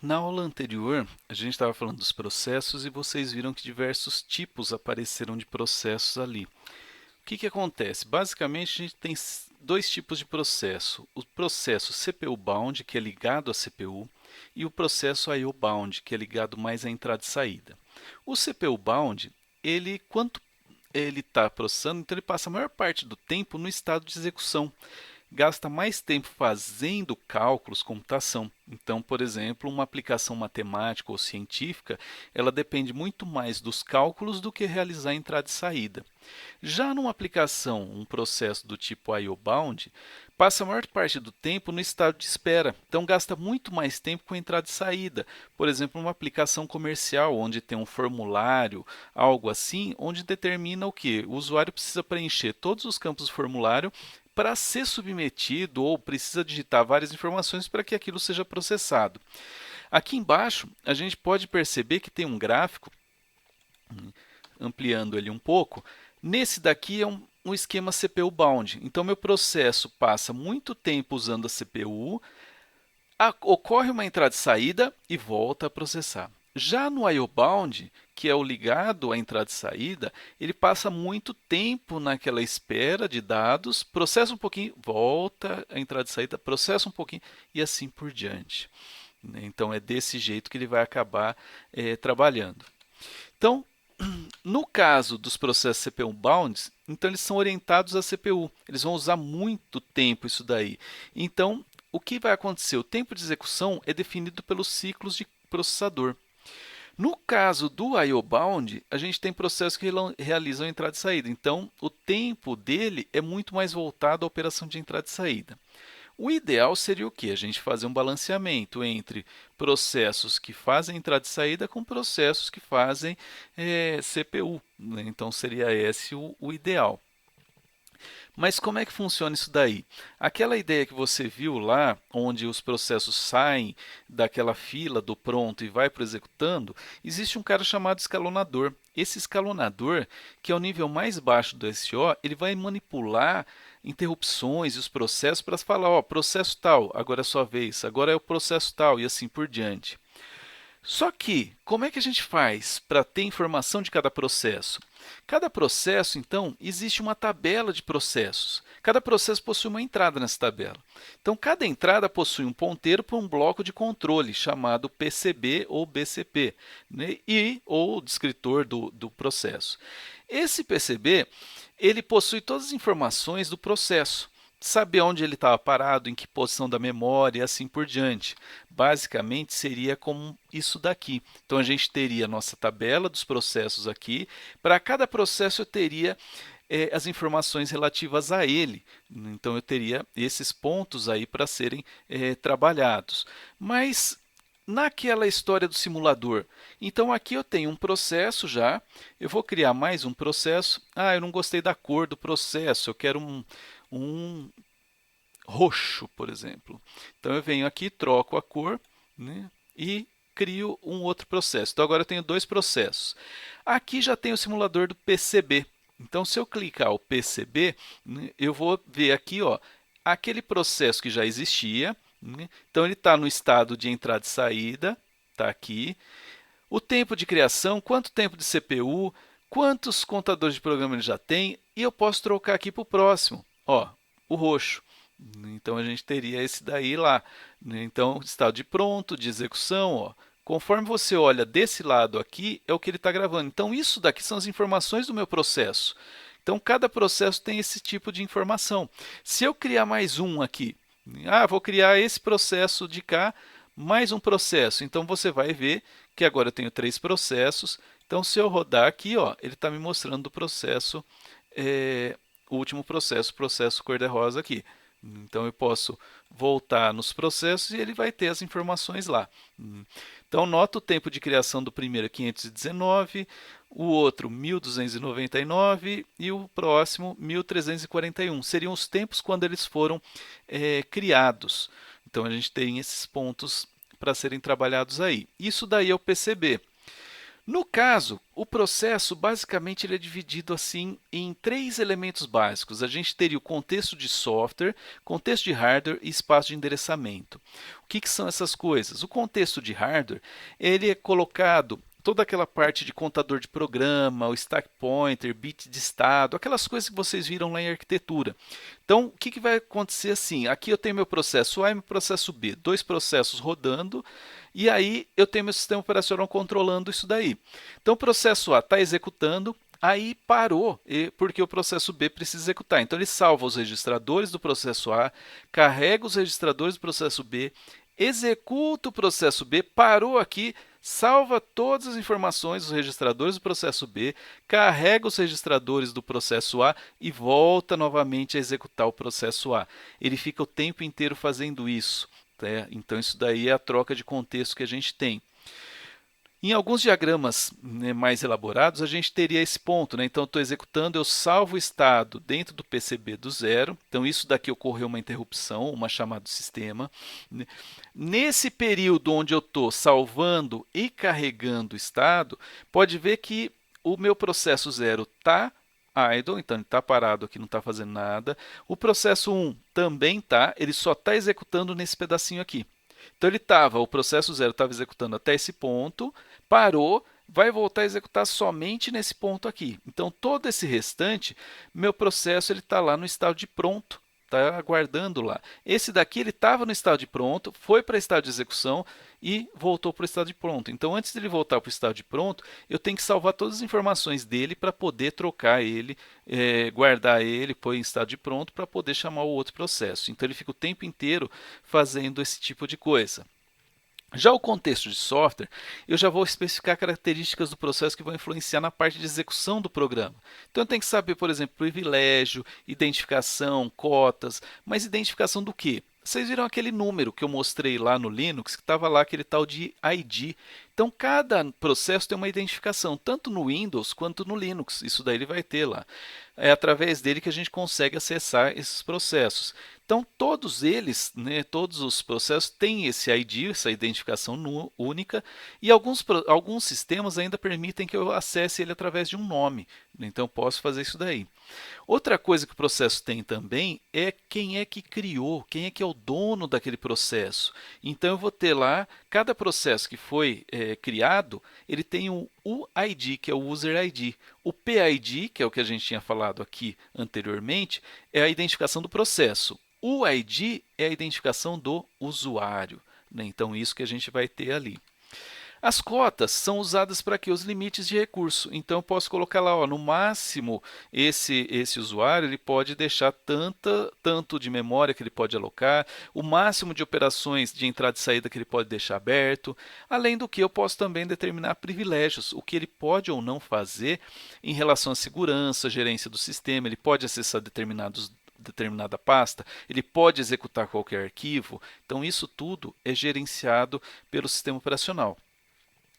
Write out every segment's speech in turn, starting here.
Na aula anterior, a gente estava falando dos processos e vocês viram que diversos tipos apareceram de processos ali. O que acontece? Basicamente, a gente tem dois tipos de processo. O processo CPU bound, que é ligado à CPU, e o processo I/O bound, que é ligado mais à entrada e saída. O CPU bound, quando ele está processando, então ele passa a maior parte do tempo no estado de execução, gasta mais tempo fazendo cálculos, computação. Então, por exemplo, uma aplicação matemática ou científica, ela depende muito mais dos cálculos do que realizar entrada e saída. Já numa aplicação, um processo do tipo I/O bound, passa a maior parte do tempo no estado de espera, então gasta muito mais tempo com entrada e saída. Por exemplo, uma aplicação comercial onde tem um formulário, algo assim, onde determina o que? O usuário precisa preencher todos os campos do formulário para ser submetido ou precisa digitar várias informações para que aquilo seja processado. Aqui embaixo, a gente pode perceber que tem um gráfico, ampliando ele um pouco. Nesse daqui é um esquema CPU bound. Então, meu processo passa muito tempo usando a CPU, ocorre uma entrada e saída e volta a processar. Já no I/O bound, que é o ligado à entrada e saída, ele passa muito tempo naquela espera de dados, processa um pouquinho, volta a entrada e saída, processa um pouquinho e assim por diante. Então, é desse jeito que ele vai acabar trabalhando. Então, no caso dos processos CPU bounds, então eles são orientados à CPU. Eles vão usar muito tempo isso daí. Então, o que vai acontecer? O tempo de execução é definido pelos ciclos de processador. No caso do I/O bound, a gente tem processos que realizam entrada e saída. Então, o tempo dele é muito mais voltado à operação de entrada e saída. O ideal seria o quê? A gente fazer um balanceamento entre processos que fazem entrada e saída com processos que fazem CPU, né? Então seria esse o ideal. Mas como é que funciona isso daí? Aquela ideia que você viu lá, onde os processos saem daquela fila do pronto e vai para o executando, existe um cara chamado escalonador. Esse escalonador, que é o nível mais baixo do SO, ele vai manipular interrupções e os processos para falar, ó, processo tal, agora é a sua vez, agora é o processo tal e assim por diante. Só que, como é que a gente faz para ter informação de cada processo? Cada processo, então, existe uma tabela de processos. Cada processo possui uma entrada nessa tabela. Então, cada entrada possui um ponteiro para um bloco de controle, chamado PCB ou BCP, né? Ou descritor do processo. Esse PCB, ele possui todas as informações do processo, saber onde ele estava parado, em que posição da memória e assim por diante. Basicamente seria como isso daqui. Então a gente teria a nossa tabela dos processos aqui. Para cada processo eu teria as informações relativas a ele. Então eu teria esses pontos aí para serem trabalhados. Mas naquela história do simulador, então aqui eu tenho um processo já, eu vou criar mais um processo. Ah, eu não gostei da cor do processo, eu quero um roxo, por exemplo. Então eu venho aqui, troco a cor, né, e crio um outro processo. Então agora eu tenho dois processos. Aqui já tem o simulador do PCB. Então se eu clicar o PCB, né, eu vou ver aqui, ó, aquele processo que já existia, né. Então ele está no estado de entrada e saída, está aqui. O tempo de criação, quanto tempo de CPU, quantos contadores de programa ele já tem, e eu posso trocar aqui para o próximo, ó, o roxo. Então a gente teria esse daí lá, né? Então, estado de pronto, de execução, ó. Conforme você olha desse lado aqui, é o que ele está gravando. Então, isso daqui são as informações do meu processo. Então, cada processo tem esse tipo de informação. Se eu criar mais um aqui, vou criar esse processo de cá, mais um processo. Então, você vai ver que agora eu tenho três processos. Então, se eu rodar aqui, ó, ele está me mostrando o processo, o último processo, o processo cor-de-rosa aqui. Então eu posso voltar nos processos e ele vai ter as informações lá. Então nota o tempo de criação do primeiro 519, o outro 1299 e o próximo 1341. Seriam os tempos quando eles foram criados. Então a gente tem esses pontos para serem trabalhados aí. Isso daí é o PCB. No caso, o processo basicamente ele é dividido assim em 3 elementos básicos. A gente teria o contexto de software, contexto de hardware e espaço de endereçamento. O que são essas coisas? O contexto de hardware ele é colocado toda aquela parte de contador de programa, o stack pointer, bit de estado, aquelas coisas que vocês viram lá em arquitetura. Então, o que vai acontecer assim? Aqui eu tenho meu processo A e meu processo B, 2 processos rodando, e aí eu tenho meu sistema operacional controlando isso daí. Então, o processo A está executando, aí parou, porque o processo B precisa executar. Então, ele salva os registradores do processo A, carrega os registradores do processo B, executa o processo B, parou aqui, salva todas as informações dos registradores do processo B, carrega os registradores do processo A e volta novamente a executar o processo A. Ele fica o tempo inteiro fazendo isso. Então, isso daí é a troca de contexto que a gente tem. Em alguns diagramas, né, mais elaborados, a gente teria esse ponto. Né? Então, eu estou executando, eu salvo o estado dentro do PCB do zero. Então, isso daqui ocorreu uma interrupção, uma chamada do sistema. Né? Nesse período onde eu estou salvando e carregando o estado, pode ver que o meu processo zero está idle, então ele está parado aqui, não está fazendo nada. O processo 1 também está, ele só está executando nesse pedacinho aqui. Então ele o processo zero estava executando até esse ponto, parou, vai voltar a executar somente nesse ponto aqui. Então todo esse restante, meu processo ele está lá no estado de pronto, está aguardando lá. Esse daqui ele estava no estado de pronto, foi para o estado de execução e voltou para o estado de pronto. Então antes dele voltar para o estado de pronto, eu tenho que salvar todas as informações dele para poder trocar ele, guardar ele, pôr em estado de pronto para poder chamar o outro processo. Então ele fica o tempo inteiro fazendo esse tipo de coisa. Já o contexto de software, eu já vou especificar características do processo que vão influenciar na parte de execução do programa. Então, eu tenho que saber, por exemplo, privilégio, identificação, cotas, mas identificação do quê? Vocês viram aquele número que eu mostrei lá no Linux, que estava lá aquele tal de ID. Então, cada processo tem uma identificação, tanto no Windows quanto no Linux. Isso daí ele vai ter lá. É através dele que a gente consegue acessar esses processos. Então, todos eles, né, todos os processos têm esse ID, essa identificação única, e alguns sistemas ainda permitem que eu acesse ele através de um nome. Então, eu posso fazer isso daí. Outra coisa que o processo tem também é quem é que criou, quem é que é o dono daquele processo. Então, eu vou ter lá, cada processo que foi criado, ele tem um UID, que é o User ID. O PID, que é o que a gente tinha falado aqui anteriormente, é a identificação do processo. O ID é a identificação do usuário. Né? Então, isso que a gente vai ter ali. As cotas são usadas para que os limites de recurso. Então, eu posso colocar lá, ó, no máximo, esse usuário ele pode deixar tanto de memória que ele pode alocar, o máximo de operações de entrada e saída que ele pode deixar aberto. Além do que, eu posso também determinar privilégios, o que ele pode ou não fazer em relação à segurança, gerência do sistema. Ele pode acessar determinada pasta, ele pode executar qualquer arquivo. Então, isso tudo é gerenciado pelo sistema operacional.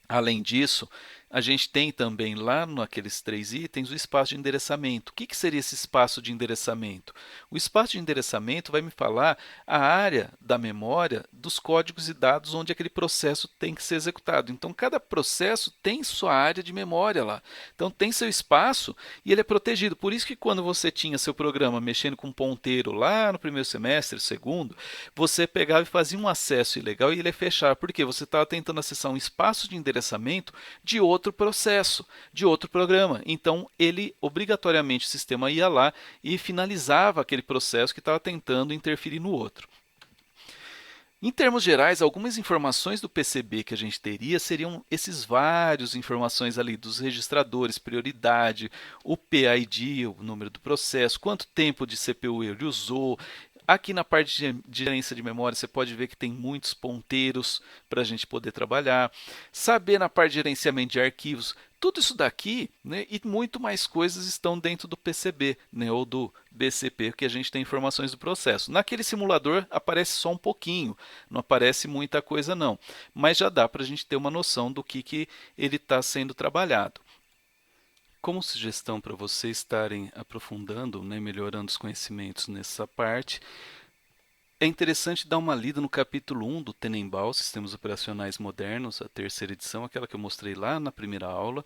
Além disso, a gente tem também lá naqueles 3 itens o espaço de endereçamento. O que seria esse espaço de endereçamento? O espaço de endereçamento vai me falar a área da memória dos códigos e dados onde aquele processo tem que ser executado. Então, cada processo tem sua área de memória lá. Então, tem seu espaço e ele é protegido. Por isso que quando você tinha seu programa mexendo com ponteiro lá no primeiro semestre, segundo, você pegava e fazia um acesso ilegal e ele ia fechar. Porque você estava tentando acessar um espaço de endereçamento de outro processo, de outro programa. Então, ele obrigatoriamente o sistema ia lá e finalizava aquele processo que estava tentando interferir no outro. Em termos gerais, algumas informações do PCB que a gente teria seriam esses vários informações ali dos registradores, prioridade, o PID, o número do processo, quanto tempo de CPU ele usou. Aqui na parte de gerência de memória, você pode ver que tem muitos ponteiros para a gente poder trabalhar. Saber na parte de gerenciamento de arquivos, tudo isso daqui, né, e muito mais coisas estão dentro do PCB, né, ou do BCP, que a gente tem informações do processo. Naquele simulador aparece só um pouquinho, não aparece muita coisa não, mas já dá para a gente ter uma noção do que ele está sendo trabalhado. Como sugestão para vocês estarem aprofundando, né, melhorando os conhecimentos nessa parte, É interessante dar uma lida no capítulo 1 do Tenenbaum, Sistemas Operacionais Modernos, a terceira edição, aquela que eu mostrei lá na primeira aula.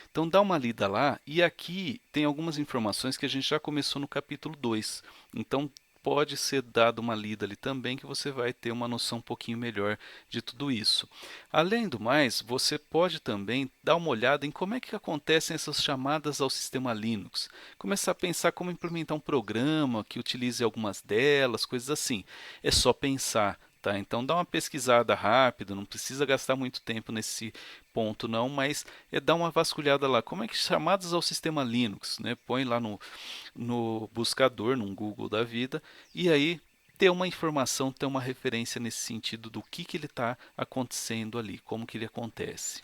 Então dá uma lida lá e aqui tem algumas informações que a gente já começou no capítulo 2. Então pode ser dado uma lida ali também que você vai ter uma noção um pouquinho melhor de tudo isso. Além do mais, você pode também dar uma olhada em como é que acontecem essas chamadas ao sistema Linux. Começar a pensar como implementar um programa que utilize algumas delas, coisas assim. É só pensar. Tá, então dá uma pesquisada rápida, não precisa gastar muito tempo nesse ponto não, mas dar uma vasculhada lá. Como é que chamadas ao sistema Linux, né? Põe lá no buscador, num Google da vida, e aí ter uma informação, ter uma referência nesse sentido do que ele está acontecendo ali, como que ele acontece.